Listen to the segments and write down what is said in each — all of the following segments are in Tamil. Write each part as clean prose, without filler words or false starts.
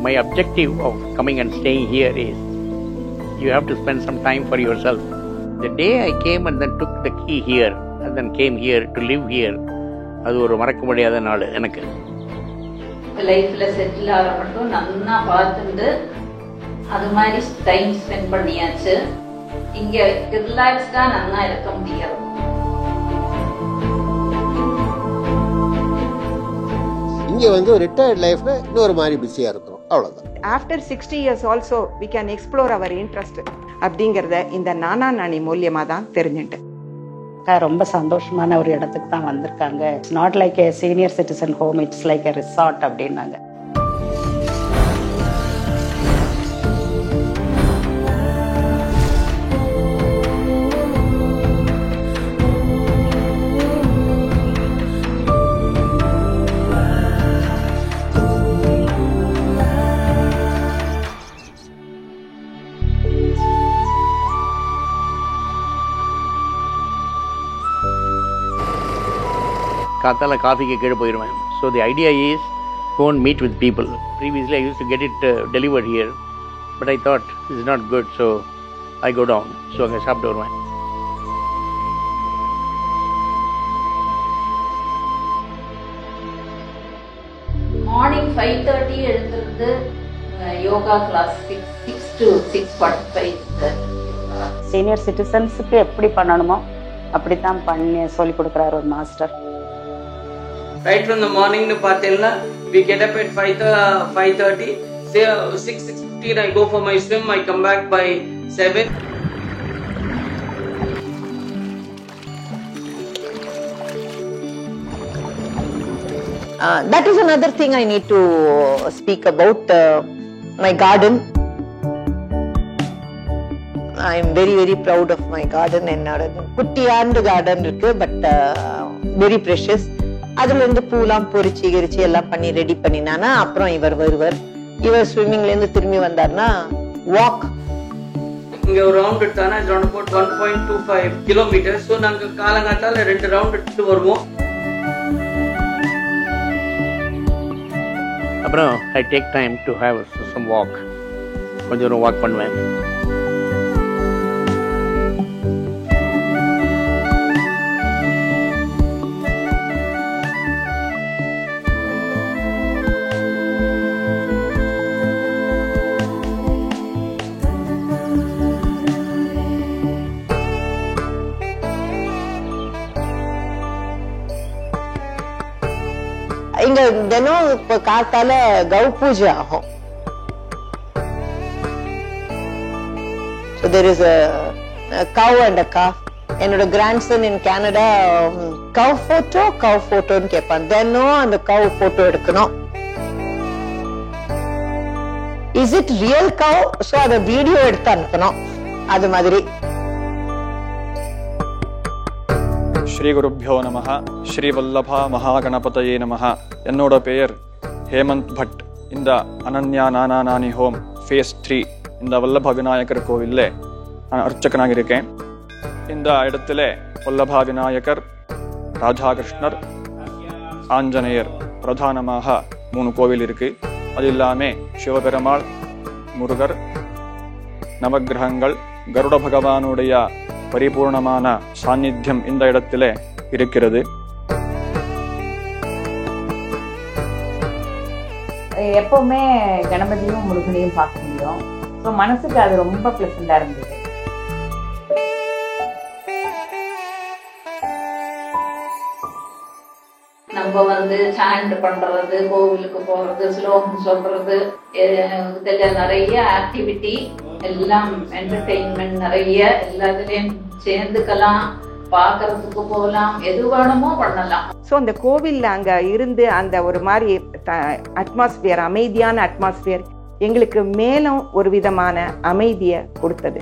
my objective of coming and staying here is you have to spend some time for yourself. The day I came and then took the key here and then came here to live here, அது ஒரு மறக்க முடியாத நாள் எனக்கு. லைஃப்ல செட்டில் ஆகிற மட்டும் நல்லா பார்த்துட்டு அது மாதிரி டைம் ஸ்பெண்ட் பண்ணியாச்சு. இங்க ரிலாக்ஸ்டா நல்லா இருக்க முடியாது. இங்க வந்து ரிட்டையர்ட் லைஃப்ல இன்னொரு மாதிரி பிஸியா இருக்கிறோம், அவ்வளவுதான். After 60 years also we can explore our interest அப்படிங்கறத இந்த நானா நானி மூலியமா தான் தெரிஞ்சுட்டேன். ரொம்ப சந்தோஷமான ஒரு இடத்துக்கு தான் வந்திருக்காங்க. It's not like A senior citizen home, it's like A resort அப்படின்னாங்க. காத்தால காஃபிக்கு கீழே போயிடுவேன். So the idea is go and meet with people. Previously I used to get it delivered here, but I thought this is not good, so I go down. So அங்கே சாப்பிட்டு வருவேன். மார்னிங் 5:30 எழுந்திருந்து யோகா கிளாஸ் 6 to 6:45. சீனியர் சிட்டிசன்ஸுக்கு எப்படி பண்ணணுமோ அப்படித்தான் பண்ணி சொல்லி கொடுக்குறாரு ஒரு master. Right from the morning nu paathenna we get up at 5:30, say 6:15 I go for my swim, I come back by 7. That is another thing I need to speak about, my garden. I am very very proud of my garden. என்னோட குட்டியாண்டு garden இருக்கு, but very precious. அதுல இருந்து பூலாம் பொறிச்சு கிரிச்சு எல்லாம் பண்ணி ரெடி பண்ணினானா அப்புறம் இவர் வருவார். இவர் ஸ்விம்மிங்ல இருந்து திரும்பி வந்தார்னா வாக். இங்க ஒரு ரவுண்ட் எடுத்தானா it's around about 1.25 kilometre. So நாங்க காலங்காத்தால 2 ரவுண்ட் எடுத்து வருவோம். அப்புறம் I take time to have some walk. கொஞ்சம் வாக் பண்ணுவேன். இங்க தினம் இப்ப காத்தால கௌ பூஜை ஆகும். So there is a cow and a calf. என்னோட கிராண்ட்சன் இன் கனடா கவ் போட்டோன்னு கேட்பான். தினம் அந்த கவ் போட்டோ எடுக்கணும். Is it real cow? So அத வீடியோ எடுத்து அனுப்பணும். அது மாதிரி. ஸ்ரீ குருப்யோ நமஹ. ஸ்ரீ வல்லபா மகாகணபதயே நமஹ. என்னோட பெயர் ஹேமந்த் பட். இந்த அனன்யா நானா நானி ஹோம் ஃபேஸ் 3 இந்த வல்லபா விநாயகர் கோவில்ல நான் அர்ச்சகனாக இருக்கேன். இந்த இடத்துல வல்லபா விநாயகர், ராதாகிருஷ்ணர், ஆஞ்சநேயர் பிரதானமாக 3 கோவில் இருக்கு. அது இல்லாம சிவபெருமாள், முருகர், நவகிரகங்கள், கருட பகவானுடைய பரிபூர்ணமான சாநித்தியம் இந்த இடத்துல இருக்கிறது. எப்பவுமே கணபதியும் முருகனையும் பார்க்க முடியும். ஸோ மனசுக்கு அது ரொம்ப பிளசண்டா இருந்தது. நம்ம சாண்ட் பண்றது, கோவிலுக்கு போறது, ஸ்லோகம் சொல்றது, இதுல நிறைய ஆக்டிவிட்டி, எல்லாம் என்டர்டெயின்மெண்ட் நிறைய, எல்லாத்துலயும் சேர்ந்துக்கலாம், பாக்குறதுக்கு போகலாம், எது வேணுமோ பண்ணலாம். ஸோ அந்த கோவில்ல அங்க இருந்து அந்த ஒரு மாதிரி அட்மாஸ்பியர், அமைதியான அட்மாஸ்பியர் எங்களுக்கு மேலும் ஒரு விதமான அமைதியை கொடுத்தது.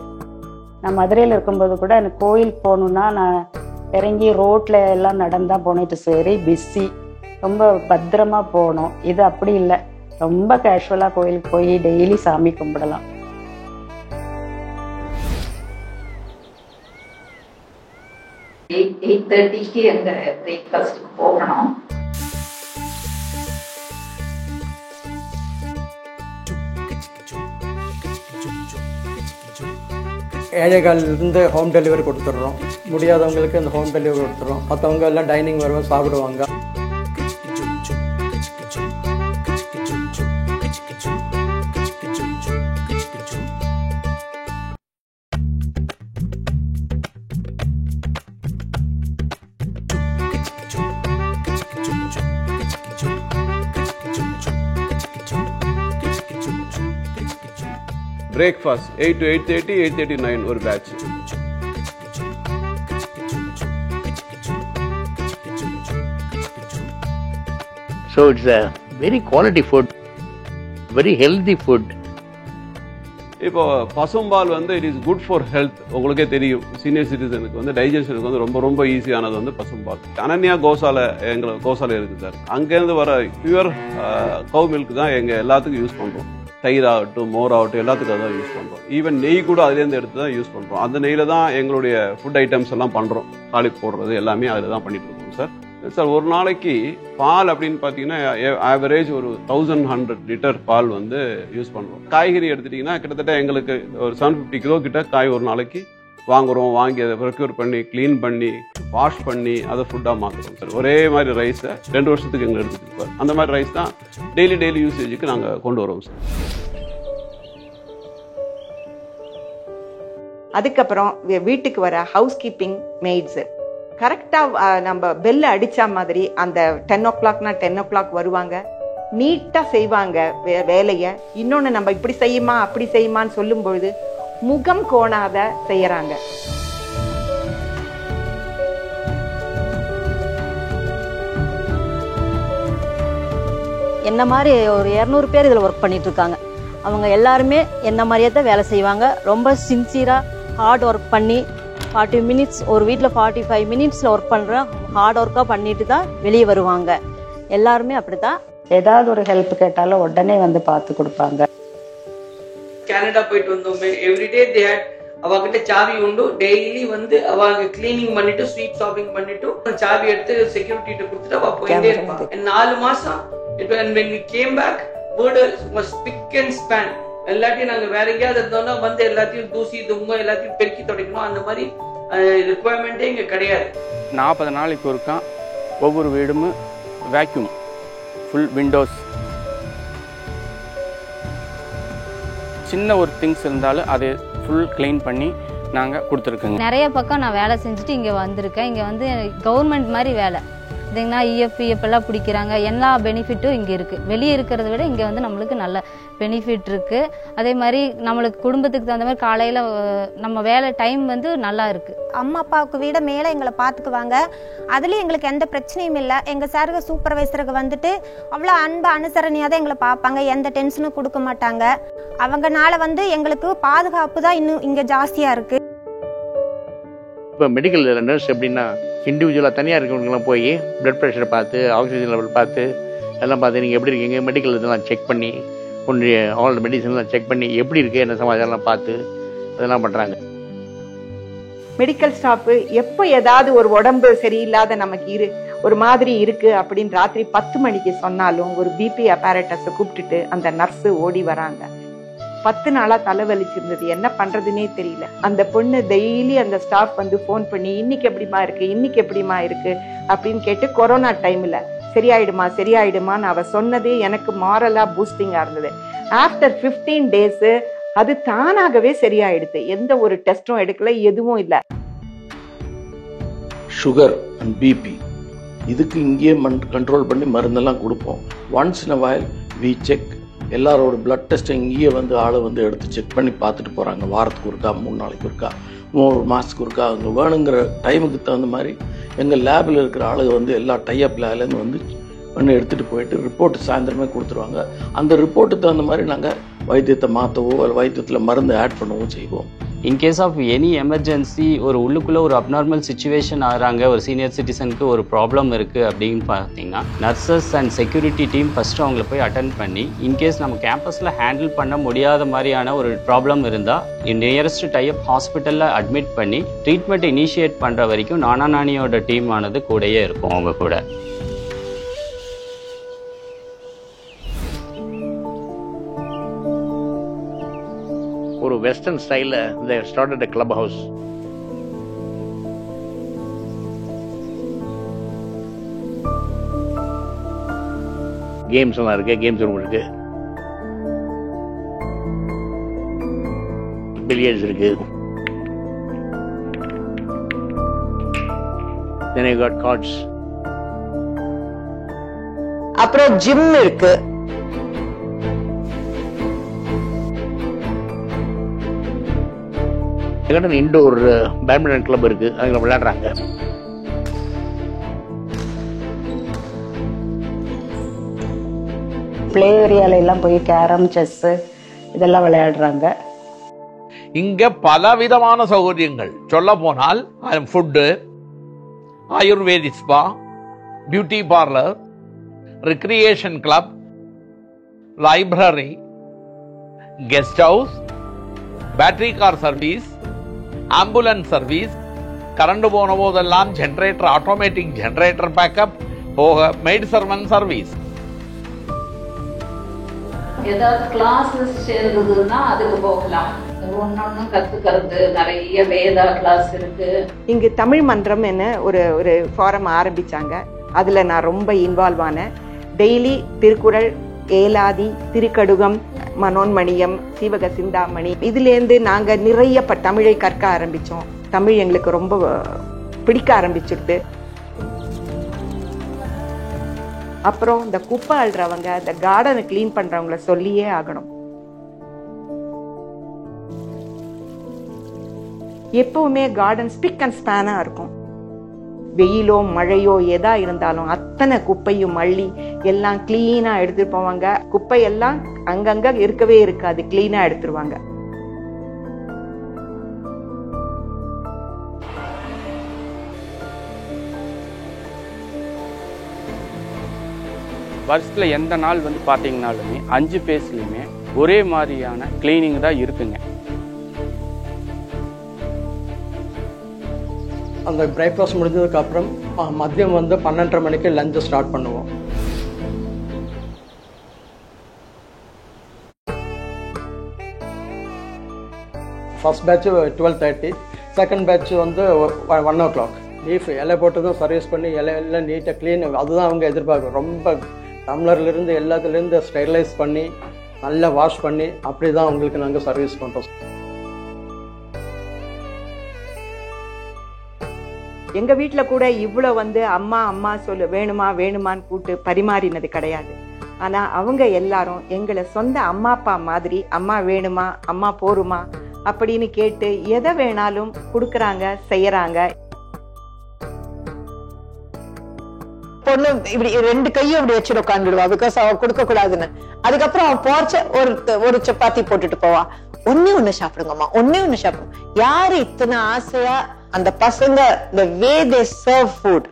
நான் மதுரையில் இருக்கும்போது கூட எனக்கு கோயில் போகணுன்னா நான் இறங்கி ரோட்ல எல்லாம் நடந்தா போனோம். இட்ஸ் வெரி பிஸி, ரொம்ப பத்திரமா போகணும். இது அப்படி இல்லை, ரொம்ப கேஷுவலா கோயிலுக்கு போய் டெய்லி சாமி கும்பிடலாம். எயிட் 8:30க்கு எங்க பிரேக்ஃபாஸ்ட்டுக்கு போகணும். ஏழைகாலிலிருந்து ஹோம் டெலிவரி கொடுத்துட்றோம். முடியாதவங்களுக்கு இந்த ஹோம் டெலிவரி கொடுத்துட்றோம். மற்றவங்க எல்லாம் டைனிங் வருவாங்க, சாப்பிடுவாங்க. Breakfast 8 to 8:30, 8:39 ஒரு batch. So it's a very quality food, very healthy food. இப்போ பசும்பால் வந்து it is good for health. உங்களுக்கே தெரியும், சீனியர் சிட்டிசனுக்கு வந்து டைஜஷனுக்கு வந்து ரொம்ப ரொம்ப ஈஸியானது வந்து பசும்பால். அனன்யா கோசாலை எங்களுக்கு கோசாலை இருக்குது சார். அங்கேருந்து வர பியூர் கவ் மில்க் தான் எங்கள் எல்லாத்துக்கும் யூஸ் பண்ணுறோம். தயிர் ஆகட்டும், மோர் ஆகட்டும், எல்லாத்துக்கும் அதான் யூஸ் பண்ணுறோம். ஈவன் நெய் கூட அதுலேருந்து எடுத்து தான் யூஸ் பண்ணுறோம். அந்த நெய்யில் தான் எங்களுடைய ஃபுட் ஐட்டம்ஸ் எல்லாம் பண்ணுறோம். தாளிப்பு போடுறது எல்லாமே அதில் தான் பண்ணிட்டு இருக்கோம் சார். சார் ஒரு நாளைக்கு பால் அப்படின்னு பார்த்தீங்கன்னா ஆவரேஜ் ஒரு 1100 லிட்டர் பால் வந்து யூஸ் பண்ணுறோம். காய்கறி எடுத்துட்டிங்கன்னா கிட்டத்தட்ட எங்களுக்கு ஒரு 750 கிலோ கிட்ட காய் ஒரு நாளைக்கு வாங்குகிறோம். வாங்கி அதை ப்ரொக்யூர் பண்ணி க்ளீன் பண்ணி வாஷ் பண்ணி அதை ஃபுட்டாக மாற்றுறோம் சார். ஒரே மாதிரி ரைஸை 2 வருஷத்துக்கு எங்களுக்கு எடுத்துகிட்டு சார். அந்த மாதிரி ரைஸ் தான் டெய்லி யூசேஜுக்கு நாங்கள் கொண்டு வரோம் சார். அதுக்கப்புறம் வீட்டுக்கு வர ஹவுஸ் கீப்பிங் மெய்ட்ஸு கரெக்டாக நம்ம பெல்ல அடித்தா மாதிரி அந்த 10 o'clockனா 10 o'clock வருவாங்க. நீட்டாக செய்வாங்க வேலையை. இன்னொன்று நம்ம இப்படி செய்யுமா அப்படி செய்யுமான்னு சொல்லும்பொழுது முகம் கோணாத செய்யறாங்க. என்ன மாதிரி ஒரு 200 பேர் இதில் ஒர்க் பண்ணிட்டு இருக்காங்க. அவங்க எல்லாருமே என்ன மாதிரியே தான் வேலை செய்வாங்க. ரொம்ப சின்சியராக ஹார்ட் ஒர்க் பண்ணி 40 மினிட்ஸ் ஒரு வீட்டில் 45 மினிட்ஸில் ஒர்க் பண்ணுறேன். ஹார்ட் ஒர்க்காக பண்ணிட்டு தான் வெளியே வருவாங்க. எல்லாருமே அப்படித்தான். ஏதாவது ஒரு ஹெல்ப் கேட்டாலும் உடனே வந்து பார்த்து கொடுப்பாங்க. கனடா போயிட்டு வந்தோமே, எவ்ரிடே தே ஹேட் அவகிட்ட சாவி உண்டு. டெய்லி வந்து அவங்க கிளீனிங் பண்ணிட்டு ஸ்வீப் ஷாப்பிங் பண்ணிட்டு சாவி எடுத்து செக்யூரிட்டி கொடுத்துட்டு அவ போயிட்டே இருப்பாங்க. 4 மாசம் when we came back, word was spick and span. எல்லாத்தையும் நாங்கள் வேற எங்கேயாவது இருந்தோம்னா வந்து எல்லாத்தையும் தூசி தும்மை எல்லாத்தையும் பெருக்கி தொடக்கணும். அந்த மாதிரி ரிக்குவயர்மெண்ட்டே இங்கே கிடையாது. 40 நாளைக்கு ஒருக்கா ஒவ்வொரு வீடும் வேக்யூம், ஃபுல் விண்டோஸ், சின்ன ஒரு திங்ஸ் இருந்தாலும் அதை ஃபுல் க்ளீன் பண்ணி நாங்கள் கொடுத்துருக்கோங்க. நிறைய பக்கம் நான் வேலை செஞ்சுட்டு இங்கே வந்திருக்கேன். இங்கே வந்து கவர்மெண்ட் மாதிரி வேலை பார்த்தீங்கன்னா இஎஃப் எல்லாம் பிடிக்கிறாங்க. எல்லா பெனிஃபிட்டும் இங்கே இருக்குது. வெளியே இருக்கிறத விட இங்கே வந்து நம்மளுக்கு நல்ல பெனிஃபிட் இருக்குது. அதே மாதிரி நம்மளுக்கு குடும்பத்துக்கு தகுந்த மாதிரி காலையில் நம்ம வேலை டைம் வந்து நல்லா இருக்குது. அம்மா அப்பாவுக்கு விட மேலே எங்களை பார்த்துக்குவாங்க. அதுலேயும் எங்களுக்கு எந்த பிரச்சனையும் இல்லை. எங்கள் சாருக்கு சூப்பர்வைசருக்கு வந்துட்டு அவ்வளோ அன்பு அனுசரணையாக தான் எங்களை பார்ப்பாங்க. எந்த டென்ஷனும் கொடுக்க மாட்டாங்க. அவங்கனால வந்து எங்களுக்கு பாதுகாப்பு தான் இன்னும் இங்கே ஜாஸ்தியாக இருக்குது. இப்போ மெடிக்கல் நர்ஸ் எப்படின்னா இண்டிவிஜுவலாக தனியாக இருக்கிறவங்களாம் போய் பிளட் ப்ரெஷரை பார்த்து, ஆக்சிஜன் லெவல் பார்த்து எல்லாம் பார்த்து நீங்கள் எப்படி இருக்கீங்க, மெடிக்கல் இதெல்லாம் செக் பண்ணி ஒன்று ஆல் மெடிசன்லாம் செக் பண்ணி எப்படி இருக்குது என்ன சமாச்சாரம்லாம் பார்த்து அதெல்லாம் பண்ணுறாங்க. மெடிக்கல் ஸ்டாஃப் எப்போ ஏதாவது ஒரு உடம்பு சரியில்லாத நமக்கு ஒரு மாதிரி இருக்கு அப்படின்னு ராத்திரி 10 மணிக்கு சொன்னாலும் ஒரு பிபி அப்பாரட்டஸை கூப்பிட்டுட்டு அந்த நர்ஸு ஓடி வராங்க. 10 நாளா தலைவலிச்சிருந்தது, என்ன பண்றதுன்னே தெரியல. அந்த பொண்ணு டெய்லி அந்த ஸ்டாஃப் வந்து ஃபோன் பண்ணி இன்னைக்கு எப்படிமா இருக்கு, இன்னைக்கு எப்படிமா இருக்கு அப்படின்னு கேட்டு கொரோனா டைம்ல சரியாயிடுமான்னு அவ சொன்னதே எனக்கு மாரலா பூஸ்டிங்கா இருந்தது. ஆஃப்டர் 15 days அது தானாகவே சரியாயிடுது. எந்த ஒரு டெஸ்டும் எடுக்கல, எதுவும் இல்லை. சுகர் அண்ட் பிபி இதுக்கு இங்கேயே கண்ட்ரோல் பண்ணி மருந்தெல்லாம் கொடுப்போம். Once in a while we check. எல்லாரோட பிளட் டெஸ்ட்டை இங்கேயே வந்து ஆளை வந்து எடுத்து செக் பண்ணி பார்த்துட்டு போகிறாங்க. வாரத்துக்கு ஒருக்கா, 3 நாளைக்கு ஒருக்கா, 3 மாதத்துக்கு ஒருக்கா. அவங்க வேணுங்கிற டைமுக்கு தகுந்த மாதிரி எங்கள் லேபில் இருக்கிற ஆளுங்க வந்து எல்லா டைஅப் லேப்லேருந்து வந்து பண்ணி எடுத்துகிட்டு போயிட்டு ரிப்போர்ட்டு சாயந்தரமே கொடுத்துருவாங்க. அந்த ரிப்போர்ட்டுக்கு தகுந்த மாதிரி நாங்கள் வைத்தியத்தை மாற்றவோ இல்லை வைத்தியத்தில் மருந்து ஆட் பண்ணவோ செய்வோம். In case of any emergency, ஒரு உள்ளுக்குள்ளே ஒரு அப்நார்மல் சுச்சுவேஷன் ஆகிறாங்க, ஒரு சீனியர் சிட்டிசனுக்கு ஒரு ப்ராப்ளம் இருக்குது அப்படின்னு பார்த்தீங்கன்னா nurses and security team first அவங்கள போய் அட்டென்ட் பண்ணி, இன்கேஸ் நம்ம கேம்பஸில் ஹேண்டில் பண்ண முடியாத மாதிரியான ஒரு ப்ராப்ளம் இருந்தால் நியரஸ்ட் டைப் ஹாஸ்பிட்டலில் அட்மிட் பண்ணி ட்ரீட்மெண்ட் இனிஷியேட் பண்ணுற வரைக்கும் நானானியோட டீம் ஆனது கூடயே இருக்கும் அவங்க கூட. ஒரு வெஸ்டர்ன் ஸ்டைலில் they started a club house. Games எல்லாம் இருக்கு, கேம்ஸ் ரூம் இருக்கு, பில்லியர்ட்ஸ் இருக்கு, then I got cards. அப்புறம் ஜிம் இருக்கு. இன்டோர் பேட்மிண்டன் கிளப் இருக்கு, அதுல விளையாடுறாங்க. பிளே ஏரியால எல்லாம் போய் கேரம், செஸ் இதெல்லாம் விளையாடுறாங்க. இங்க பல விதமான சௌகரியங்கள் சொல்ல போனால் food, ayurvedic spa, beauty parlour, recreation club, library, guest house, battery car service, ambulance service, current போன போதெல்லாம் ஜெனரேட்டர், ஆட்டோமேட்டிக் ஜெனரேட்டர் பேக்கப், போக மெய்ட் சர்வன்ட் சர்வீஸ். ஏதாவது கிளாஸஸ் சேர்ந்ததுன்னா அதுக்கு போகலாம். ஒன்னொன்னு கத்துக்கிறது நிறைய வேதா கிளாஸ் இருக்கு. இங்கு தமிழ் மன்றம் என்ன ஒரு ஃபாரம் ஆரம்பிச்சாங்க. அதுல நான் ரொம்ப இன்வால்வ் ஆனேன். டெய்லி திருக்குறள், ஏலாதி, திருக்கடுகம், மனோன்மணியம், சீவக சிந்தாமணி, இதுலேருந்து நாங்க நிறைய தமிழை கற்க ஆரம்பிச்சோம். தமிழ் எங்களுக்கு ரொம்ப பிடிக்க ஆரம்பிச்சிருது. அப்புறம் இந்த குப்பை அள்ளுறவங்க, இந்த கார்டனை கிளீன் பண்றவங்கள சொல்லியே ஆகணும். எப்பவுமே கார்டன் ஸ்பிக் அண்ட் ஸ்பேனா இருக்கும். வெயிலோ மழையோ எதா இருந்தாலும் அத்தனை குப்பையும் அள்ளி எல்லாம் கிளீனா எடுத்துட்டு போவாங்க. குப்பை எல்லாம் அங்கங்க இருக்கவே இருக்காது, கிளீனா எடுத்துருவாங்க. வருஷத்தில் எந்த நாள் வந்து பார்த்தீங்கன்னாலுமே 5 ஃபேஸ்லையுமே ஒரே மாதிரியான கிளீனிங் தான் இருக்குங்க. அந்த பிரேக்ஃபாஸ்ட் முடிஞ்சதுக்கப்புறம் மதியம் வந்து 12:30 மணிக்கு லஞ்சை ஸ்டார்ட் பண்ணுவோம். ஃபர்ஸ்ட் பேட்ச் 12:30, செகண்ட் பேட்ச் வந்து 1 o'clock. லீஃப் இலை போட்டதும் சர்வீஸ் பண்ணி எல்லாம் நீட்டாக க்ளீன், அதுதான் அவங்க எதிர்பார்க்கும். ரொம்ப டம்ளர்லேருந்து எல்லாத்துலேருந்து ஸ்டெரிலைஸ் பண்ணி நல்லா வாஷ் பண்ணி அப்படி தான் அவங்களுக்கு நாங்கள் சர்வீஸ் பண்ணுறோம். எங்க வீட்டுல கூட இவ்வளோ வந்து அம்மா அம்மா சொல்லு வேணுமா வேணுமான்னு கூட்டு பரிமாறினது கிடையாது. ஆனா அவங்க எல்லாரும் எங்களை சொந்த அம்மா அப்பா மாதிரி அம்மா வேணுமா அம்மா போருமா அப்படின்னு கேட்டு எதை வேணாலும் கொடுக்கறாங்க, செய்யறாங்க. பொண்ணு இப்படி 2 கையும் இப்படி வச்சுட்டு உட்காந்துடுவா, பிகாஸ் அவ கொடுக்க கூடாதுன்னு. அதுக்கப்புறம் அவன் போர்ச்ச ஒரு சப்பாத்தி போட்டுட்டு போவா. ஒண்ணு சாப்பிடுங்கம்மா, ஒண்ணு சாப்பிடுங்க. யாரு இத்தனை ஆசையா அந்த பசங்க the way they serve food,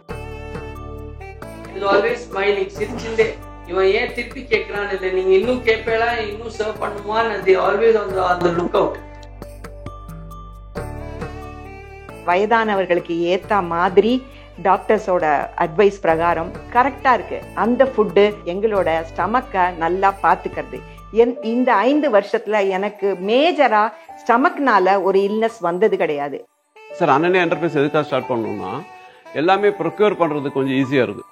it is always smiling, சிரிச்சுண்டே இவன் ஏன் திருப்பி கேட்கறான், இல்லை நீங்க இன்னும் கேட்பேளா, இன்னும் சர்வ் பண்ணுவான்னு they always on the lookout. வயதானவர்களுக்கு ஏத்த மாதிரி டாக்டர்ஸோட அட்வைஸ் பிரகாரம் கரெக்டா இருக்கு அந்த ஃபுட்டு. எங்களோட ஸ்டமக்கை நல்லா பாத்துக்கிறது. இந்த 5 வருஷத்துல எனக்கு மேஜரா ஸ்டமக்னால ஒரு இல்னஸ் வந்தது கிடையாது. சார், அனன்யா என்டர்பிரைஸ் எதுக்காக ஸ்டார்ட் பண்ணணும்னா எல்லாமே ப்ரொக்யூர் பண்ணுறது கொஞ்சம் ஈஸியாக இருக்குது.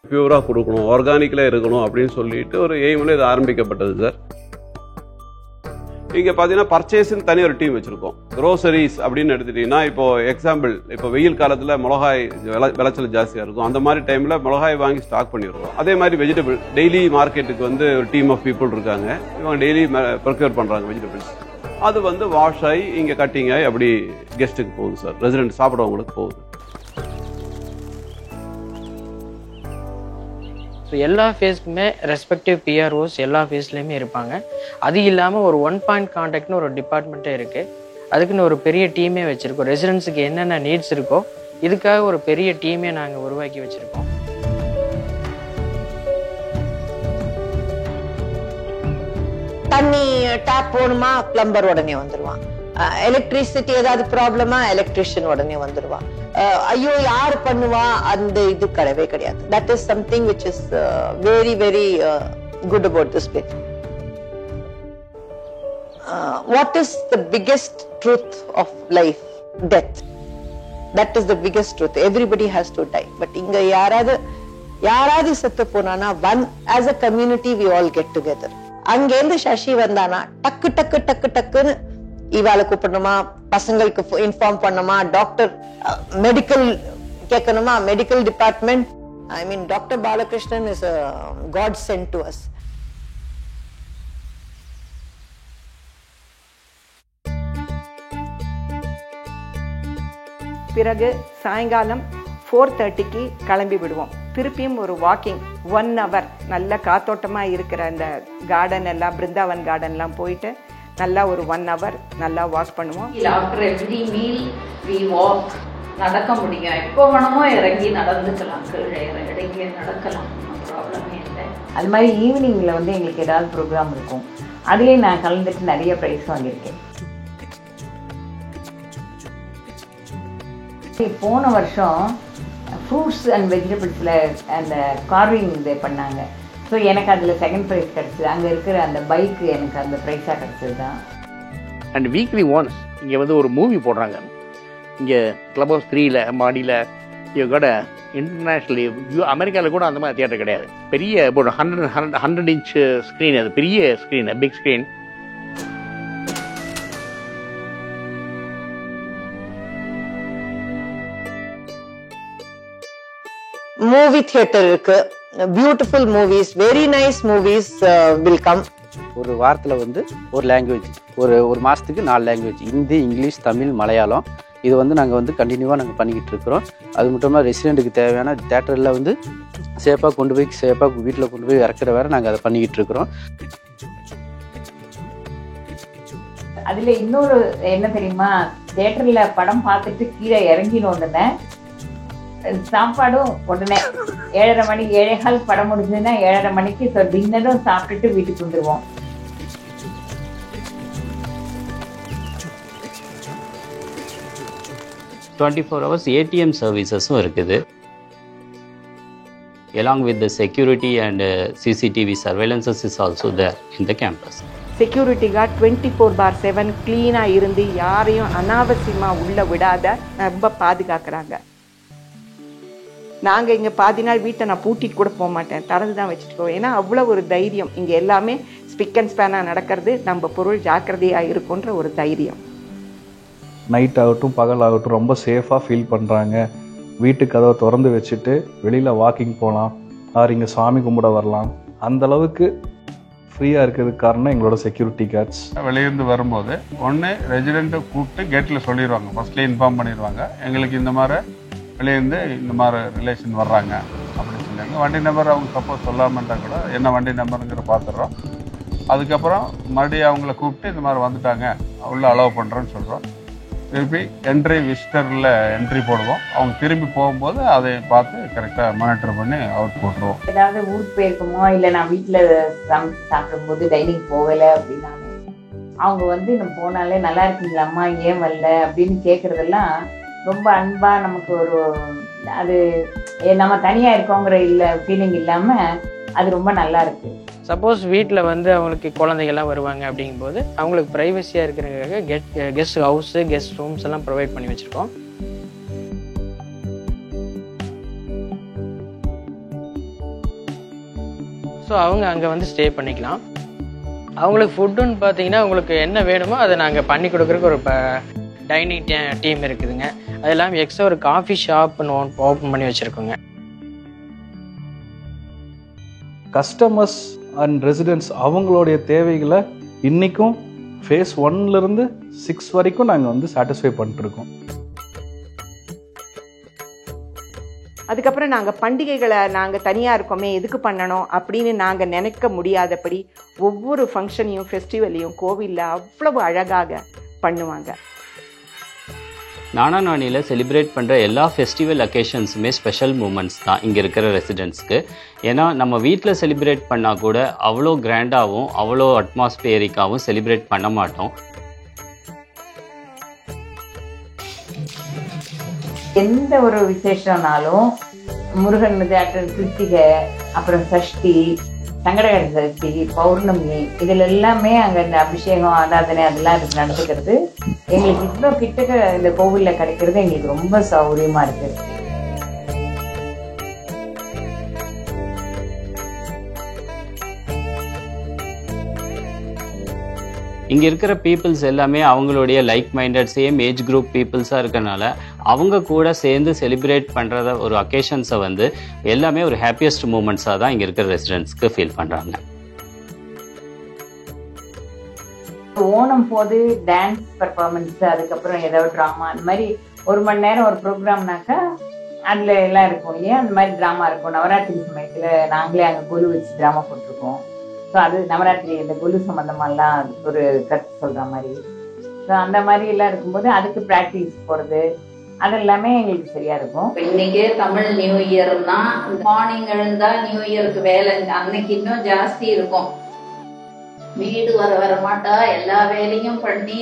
பியூராக கொடுக்கணும், ஆர்கானிக்கில் இருக்கணும் அப்படின்னு சொல்லிட்டு ஒரு எய்மில் இது ஆரம்பிக்கப்பட்டது சார். இங்கே பார்த்தீங்கன்னா பர்ச்சேஸ்ன்னு தனி ஒரு டீம் வச்சுருக்கோம். க்ரோசரிஸ் அப்படின்னு எடுத்துட்டிங்கன்னா இப்போ எக்ஸாம்பிள், இப்போ வெயில் காலத்தில் மிளகாய் விளைச்சல் ஜாஸ்தியாக இருக்கும். அந்த மாதிரி டைமில் மிளகாய் வாங்கி ஸ்டாக் பண்ணிடுவோம். அதே மாதிரி வெஜிடபிள் டெய்லி மார்க்கெட்டுக்கு வந்து ஒரு டீம் ஆஃப் பீப்புள் இருக்காங்க. இவங்க டெய்லி ப்ரொக்யூர் பண்ணுறாங்க வெஜிடபிள்ஸ். அது வந்து வாஷ் ஆகி இங்கே கட்டிங் ஆகி அப்படி கெஸ்ட்டுக்கு போகுது சார், ரெசிடென்ட் சாப்பிட்றவங்களுக்கு போகுது. ஸோ எல்லா ஃபேஸ்க்குமே ரெஸ்பெக்டிவ் பிஆர்ஓஸ் எல்லா ஃபேஸ்லேயுமே இருப்பாங்க. அது இல்லாமல் ஒரு 1 பாயிண்ட் கான்டாக்ட்னு ஒரு டிபார்ட்மெண்ட்டே இருக்குது. அதுக்குன்னு ஒரு பெரிய டீமே வச்சுருக்கோம். ரெசிடென்ட்ஸுக்கு என்னென்ன நீட்ஸ் இருக்கோ இதுக்காக ஒரு பெரிய டீமே நாங்கள் உருவாக்கி வச்சுருக்கோம். தண்ணி டேப் போகணுமா, பிளம்பர் உடனே வந்துடுவான். எலக்ட்ரிசிட்டி ஏதாவது ப்ராப்ளமா, எலக்ட்ரிஷியன் உடனே வந்துடுவான். ஐயோ யார் பண்ணுவா, அந்த இது கிடையவே கிடையாது. That is something which is very very good about this place. what is the biggest truth of life? Death. That is the biggest truth. Everybody has to die. But inga யாராவது செத்து போனானா as a community we all get together. அங்கேருந்து சசி வந்தானா டக்கு டக்கு டக்கு டக்குன்னு இவாளை கூப்பிடணுமா, பசங்களுக்கு இன்ஃபார்ம் பண்ணணுமா, டாக்டர் மெடிக்கல் கேட்கணுமா, medical department. I mean, Dr. Balakrishnan is a God sent to us. பிறகு சாயங்காலம் 4:30க்கு கிளம்பி விடுவோம். திருப்பியும் ஒரு வாக்கிங் 1 hour நல்ல காத்தோட்டமாக இருக்கிற அந்த கார்டன் எல்லாம், பிருந்தாவன் கார்டன்லாம் போயிட்டு நல்லா ஒரு 1 hour நல்லா வாக் பண்ணுவோம். After every meal we walk. நடக்க முடியும், எப்போ வேணுமோ இறங்கி நடந்துக்கலாம், கீழே இறங்கி நடக்கலாம், ப்ராப்ளமே இல்லை. அது மாதிரி ஈவினிங்கில் வந்து எங்களுக்கு ஏதாவது ப்ரோக்ராம் இருக்கும், அதுலேயும் நான் கலந்துட்டு நிறைய ப்ரைஸ் வாங்கியிருக்கேன். போன வருஷம் ஃப்ரூட்ஸ் அண்ட் வெஜிடபிள்ஸில் அந்த கார்விங் இது பண்ணாங்க. ஸோ எனக்கு அதில் செகண்ட் ப்ரைஸ் கிடச்சிது. அங்கே இருக்கிற அந்த பைக்கு எனக்கு அந்த ப்ரைஸாக கிடச்சது தான். அண்ட் வீக்லி ஒன்ஸ் இங்கே வந்து ஒரு மூவி போடுறாங்க. இங்கே கிளப் ஹவுஸ் 3ல மாடியில் கூட இன்டர்நேஷ்னலி அமெரிக்காவில் கூட அந்த மாதிரி தியேட்டர் கிடையாது. பெரிய ஒரு 100 inch ஸ்க்ரீன், அது பெரிய screen, big screen. Movie theatre இருக்கு, beautiful movies, very nice movies will come. ஒரு வாரத்தில் வந்து ஒரு லாங்குவேஜ், ஒரு மாதத்துக்கு 4 லாங்குவேஜ், ஹிந்தி, இங்கிலீஷ், தமிழ், மலையாளம். இது வந்து நாங்கள் வந்து கண்டினியூவாக நாங்கள் பண்ணிக்கிட்டு இருக்கிறோம். அது மட்டும் இல்லாமல் ரெசிடெண்ட்டுக்கு தேவையான தேட்டரில் வந்து சேஃபாக கொண்டு போய் சேஃபாக வீட்டில் கொண்டு போய் இறக்குற வேறு நாங்கள் அதை பண்ணிக்கிட்டு இருக்கிறோம். அதில் இன்னொரு என்ன தெரியுமா, தேட்டரில் படம் பார்த்துட்டு கீழே இறங்கினோடனே சாப்பாடும் உடனே 7:30 மணி 7:15 படம் முடிஞ்சதுன்னா 7:30 மணிக்கு டின்னரும் சாப்பிட்டுட்டு வீட்டுக்கு வந்துடுவோம். டுவெண்ட்டி-4 hours ATM சர்வீசஸும் இருக்குது. along with the security and CCTV surveillances is also there in the campus. Security guard 24/7 க்ளீனாக இருந்து யாரையும் அனாவசியமாக உள்ள விடாத ரொம்ப பாதுகாக்கிறாங்க. நாங்கள் இங்கே பாதி நாள் வீட்டை நான் பூட்டிட்டு கூட போக மாட்டேன், திறந்து தான் வச்சுட்டு போவேன். ஏன்னா அவ்வளோ ஒரு தைரியம். இங்கே எல்லாமே ஸ்பிக் அண்ட் ஸ்பேனாக நடக்கிறது, நம்ம பொருள் ஜாக்கிரதையாக இருக்குன்ற ஒரு தைரியம். நைட் ஆகட்டும் பகல் ஆகட்டும் ரொம்ப சேஃபாக ஃபீல் பண்ணுறாங்க. வீட்டுக்கு கதவை திறந்து வச்சுட்டு வெளியில் வாக்கிங் போகலாம், ஆர் இங்கே சாமி கும்பிட வரலாம். அந்தளவுக்கு ஃப்ரீயாக இருக்கிறதுக்கு காரணம் எங்களோட செக்யூரிட்டி கார்ட்ஸ். வெளியிருந்து வரும்போது ஒன்று ரெசிடெண்ட்டை கூப்பிட்டு கேட்டில் சொல்லிடுவாங்க, ஃபஸ்ட்லேயே இன்ஃபார்ம் பண்ணிடுவாங்க, எங்களுக்கு இந்த மாதிரி வெளியிருந்து இந்த மாதிரி ரிலேஷன் வர்றாங்க அப்படின்னு சொல்லிடுங்க. வண்டி நம்பர் அவங்க சப்போஸ் சொல்லாமட்டா கூட என்ன வண்டி நம்பருங்கிற பார்த்துடுறோம். அதுக்கப்புறம் மறுபடியும் அவங்கள கூப்பிட்டு இந்த மாதிரி வந்துட்டாங்க உள்ள அலோவ் பண்ணுறோன்னு சொல்கிறோம். திருப்பி என்ட்ரி விசிட்டரில் என்ட்ரி போடுவோம். அவங்க திரும்பி போகும்போது அதை பார்த்து கரெக்டாக மானிட்டர் பண்ணி அவுட் போட்டுருவோம். ஏதாவது ஊருக்கு போயிருக்கோமோ இல்லை நான் வீட்டில் சாப்பிடும்போது டைனிங் போகலை அப்படின்னாலும் அவங்க வந்து நம்ம போனாலே நல்லா இருக்கீங்களாம்மா, ஏன் வரல அப்படின்னு கேட்குறதெல்லாம் ரொம்ப அன்பா, நமக்கு ஒரு அது நம்ம தனியா இருக்கோங்கிற ஃபீலிங் இல்லாம அது ரொம்ப நல்லா இருக்கு. சப்போஸ் வீட்டில் வந்து அவங்களுக்கு குழந்தைகள்லாம் வருவாங்க அப்படிங்கும்போது அவங்களுக்கு ப்ரைவசியாக இருக்கிறதுக்காக கெஸ்ட் ஹவுஸு, கெஸ்ட் ரூம்ஸ் எல்லாம் ப்ரொவைட் பண்ணி வச்சுருக்கோம். ஸோ அவங்க அங்கே வந்து ஸ்டே பண்ணிக்கலாம். அவங்களுக்கு ஃபுட்டுன்னு பார்த்தீங்கன்னா அவங்களுக்கு என்ன வேணுமோ அதை நாங்கள் பண்ணி கொடுக்குறதுக்கு ஒரு டைனிங் டீம் இருக்குதுங்க. அது இல்லாமல் எக்ஸ்ட்ரா ஒரு காஃபி ஷாப்னு ஓப்பன் பண்ணி வச்சுருக்கோங்க. கஸ்டமர்ஸ் அண்ட் ரெசிடென்ட்ஸ் அவங்களுடைய தேவைகளை இன்றைக்கும் ஃபேஸ் 1லேருந்து 6 வரைக்கும் நாங்கள் வந்து சாட்டிஸ்ஃபை பண்ணிட்டுருக்கோம். அதுக்கப்புறம் நாங்கள் பண்டிகைகளை நாங்கள் தனியாக இருக்கோமே எதுக்கு பண்ணணும் அப்படின்னு நாங்கள் நினைக்க முடியாதபடி ஒவ்வொரு ஃபங்க்ஷனையும் ஃபெஸ்டிவலையும் கோவிலில் அவ்வளவு அழகாக பண்ணுவாங்க. நானா நானியில் செலிப்ரேட் பண்ணுற எல்லா ஃபெஸ்டிவல் அக்கேஷன்ஸுமே ஸ்பெஷல் மூமெண்ட்ஸ் தான் இங்கே இருக்கிற ரெசிடென்ட்ஸ்க்கு. ஏன்னா நம்ம வீட்டில் செலிப்ரேட் பண்ணால் கூட அவ்வளோ கிராண்டாகவும் அவ்வளோ அட்மாஸ்பியரிக்காகவும் செலிப்ரேட் பண்ண மாட்டோம். எந்த ஒரு விசேஷம்னாலும் முருகன் கிருத்திகை, அப்புறம் சஷ்டி, சங்கடகர சதுர்த்தி, பௌர்ணமி, இதுல எல்லாமே அங்க இந்த அபிஷேகம், ஆராதனை அதெல்லாம் நடந்துக்கிறது. எங்களுக்கு இவ்வளோ கிட்டக்க இந்த கோவில்ல கிடைக்கிறது எங்களுக்கு ரொம்ப சௌகரியமா இருக்கு. இங்கே இருக்கிற பீப்புள்ஸ் எல்லாமே அவங்களுடைய like minded same age group பீப்புள்ஸாக இருக்கனால அவங்க கூட சேர்ந்து செலிப்ரேட் பண்ணுறத ஒரு அக்கேஷன்ஸை வந்து எல்லாமே ஒரு ஹாப்பியஸ்ட் மூமெண்ட்ஸாக தான் இங்கே இருக்கிற ரெசிடென்ட்ஸ்க்கு ஃபீல் பண்ணுறாங்க. ஓணம் போது டான்ஸ் பர்ஃபார்மன்ஸ், அதுக்கப்புறம் ஏதாவது ட்ராமா, அந்த மாதிரி 1 மணி நேரம் ஒரு ப்ரோக்ராம்னாக்கா அதில் எல்லாம் இருக்கும் இல்லையா, அந்த மாதிரி ட்ராமா இருக்கும். நவராத்திரி சமயத்தில் நாங்களே அங்கே கொலு வச்சு ட்ராமா போட்டிருக்கோம். ஸோ அது நவராத்திரி இந்த கொலு சம்மந்தமாலாம் ஒரு கருத்து சொல்கிற மாதிரி. ஸோ அந்த மாதிரி எல்லாம் இருக்கும்போது அதுக்கு ப்ராக்டிஸ் போகிறது அதெல்லாமே எங்களுக்கு சரியா இருக்கும். இன்னைக்கு தமிழ் நியூ இயர்னா மார்னிங் எழுந்தா நியூ இயருக்கு வேலை அன்னைக்கு இன்னும் ஜாஸ்தி இருக்கும். வீடு வர மாட்டா எல்லா வேலையும் பண்ணி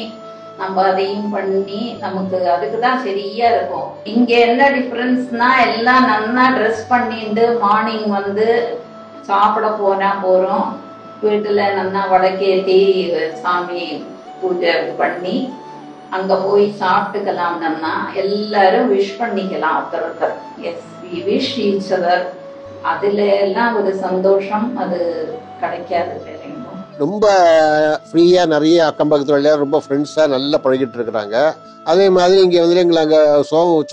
நம்ம அதையும் பண்ணி நமக்கு அதுக்கு தான் சரியா இருக்கும். இங்க என்ன டிஃபரன்ஸ்னா எல்லாம் நல்லா ட்ரெஸ் பண்ணிட்டு மார்னிங் வந்து சாப்பிட போறோம். வீட்டுல நல்லா வடக்கேத்தி சாமி பூஜை பண்ணி அங்க போய் சாப்பிட்டுக்கலாம்னா எல்லாரும் விஷ் பண்ணிக்கலாம் ஒருத்தர். As we wish each other. அதுல எல்லாம் ஒரு சந்தோஷம் அது கிடைக்காது. ரொம்ப ஃப்ரீயா நிறைய அக்கம் பக்கத்துல ரொம்ப ஃப்ரெண்ட்ஸா நல்லா பழகிட்டு இருக்கிறாங்க. அதே மாதிரி இங்க வந்து எங்களை அங்க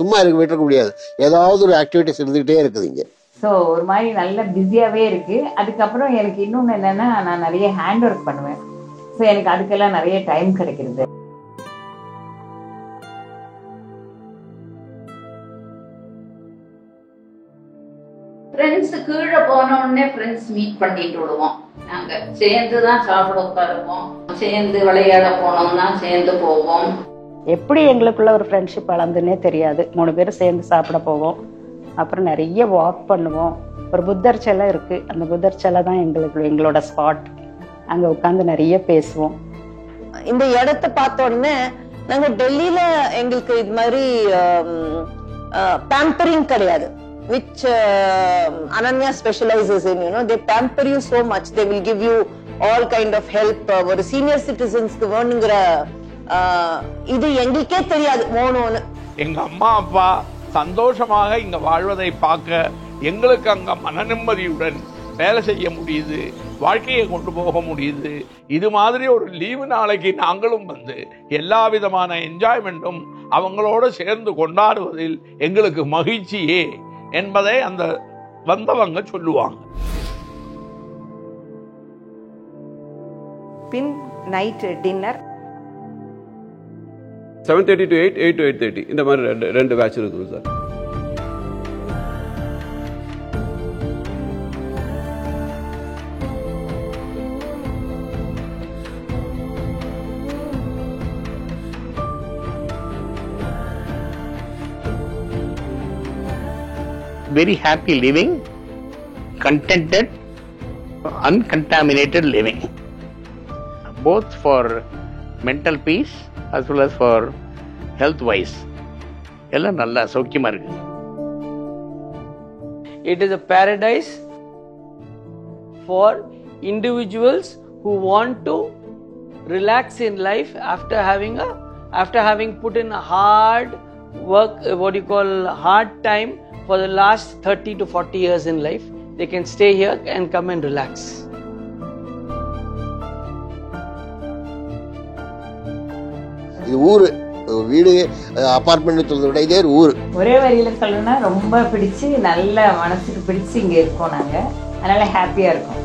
சும்மா விட்டுருக்க முடியாது, ஏதாவது ஒரு ஆக்டிவிட்டிஸ் இருந்துகிட்டே இருக்குது இங்க. ஸோ ஒரு மாதிரி நல்ல பிஸியாவே இருக்கு. அதுக்கப்புறம் எனக்கு இன்னொன்று என்னன்னா, நான் நிறைய ஹேண்ட் ஒர்க் பண்ணுவேன். ஸோ எனக்கு அதுக்கெல்லாம் நிறைய டைம் கிடைக்கிறது. ஃப்ரெண்ட்ஸ் கீழே போன உடனே ஃப்ரெண்ட்ஸ் மீட் பண்ணிட்டு விடுவோம். நாங்க சேர்ந்து தான் சாப்பிட உட்காருவோம், சேர்ந்து விளையாட போனோம்னா சேர்ந்து போவோம். எப்படி எங்களுக்குள்ள ஒரு ஃப்ரெண்ட்ஷிப் வளர்ந்துன்னே தெரியாது. 3 பேரும் சேர்ந்து சாப்பிட போவோம், அப்புறம் நிறைய வாக் பண்ணுவோம். ஒரு புத்தர் சிலை இருக்கு, அந்த புத்தர் சிலை தான் எங்களோட ஸ்பாட். அங்க உட்காந்து நிறைய பேசுவோம். இந்த இடத்த பார்த்த உடனே நாங்க டெல்லியில எங்களுக்கு இது மாதிரி pampering கிடையாது, which Ananya specializes in. They pamper you so much. They will give you all kind of help. ஒரு senior citizens க்கு வேணுங்கிற இது எங்களுக்கே தெரியாது வேணும்னு. எங்க அம்மா அப்பா சந்தோஷமாக இங்க வாழ்வதை பார்க்க எங்களுக்கு அங்க மன நிம்மதியுடன் வேலை செய்ய முடியுது, வாழ்க்கையை கொண்டு போக முடியுது. இது மாதிரி ஒரு லீவு நாளைக்கு நாங்களும் வந்து எல்லா விதமான என்ஜாய்மெண்ட்டும் அவங்களோட சேர்ந்து கொண்டாடுவதில் எங்களுக்கு மகிழ்ச்சியே என்பதை அந்த வந்தவங்க சொல்லுவாங்க. பின் நைட் டின்னர் 7:30 to 8, 8 to 8:30 இந்த மாதிரி ரெண்டு பேட்ச் இருக்குது sir. Very happy living, contented, uncontaminated living, both for mental peace as well as for health wise. எல்லாம் நல்லா சௌக்கியமா இருக்கு. It is a paradise for individuals who want to relax in life after having put in a hard work, what you call hard time for the last 30 to 40 years in life. They can stay here and come and relax. இது ஊரு, வீடு அபார்ட்மெண்ட் சொல்றத விட இதே ஊரு. ஒரே வரியில சொல்லணும்னா ரொம்ப பிடிச்சு, நல்ல மனசுக்கு பிடிச்சு இங்க இருக்கோம் நாங்க. அதனால ஹாப்பியா இருக்கும்.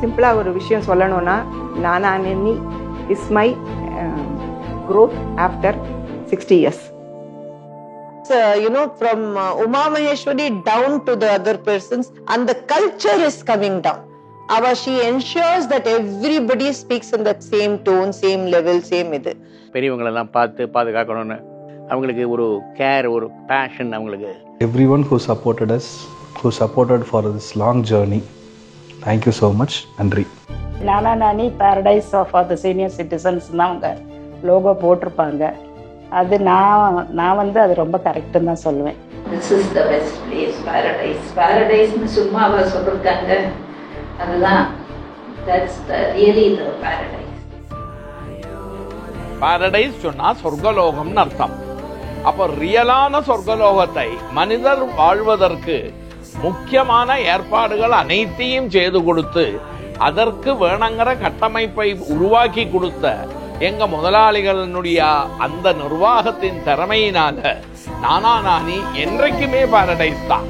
சிம்பிளா ஒரு விஷயம் சொல்லணும்னா, நானானி is my growth after 60 years. From Uma Maheshwari down to the other persons, and the culture is coming down. She ensures that everybody speaks in that same tone, same level, same இது. பெரியவங்களெல்லாம் பார்த்து பாதுகாக்கணும்னு அவங்களுக்கு ஒரு கேர், ஒரு பேஷன் அவங்களுக்கு. Everyone who supported us, who supported for this long journey, thank you so much. நன்றி. நானா நானி paradise of the senior citizens தான் அவங்க லோகோ போட்டிருப்பாங்க. அது நான் வந்து அது ரொம்ப கரெக்டுன்னு தான் சொல்லுவேன். This is the best place, paradise. Paradiseன்னு சும்மாவா சொல்லிருக்காங்க, அதுதான் that's the really the paradise. Paradise சொன்னா சொர்க்கலோகம்னு அர்த்தம். அப்ப ரியலான சொர்க்கலோகத்தை மனிதர் வாழ்வதற்கு முக்கியமான ஏற்பாடுகள் அனைத்தையும் செய்து கொடுத்து அதற்கு வேணுங்கிற கட்டமைப்பை உருவாக்கி கொடுத்த எங்க முதலாளிகளினுடைய அந்த நிர்வாகத்தின் திறமையினால நானி என்றைக்குமே பாரடைஸ் தான்.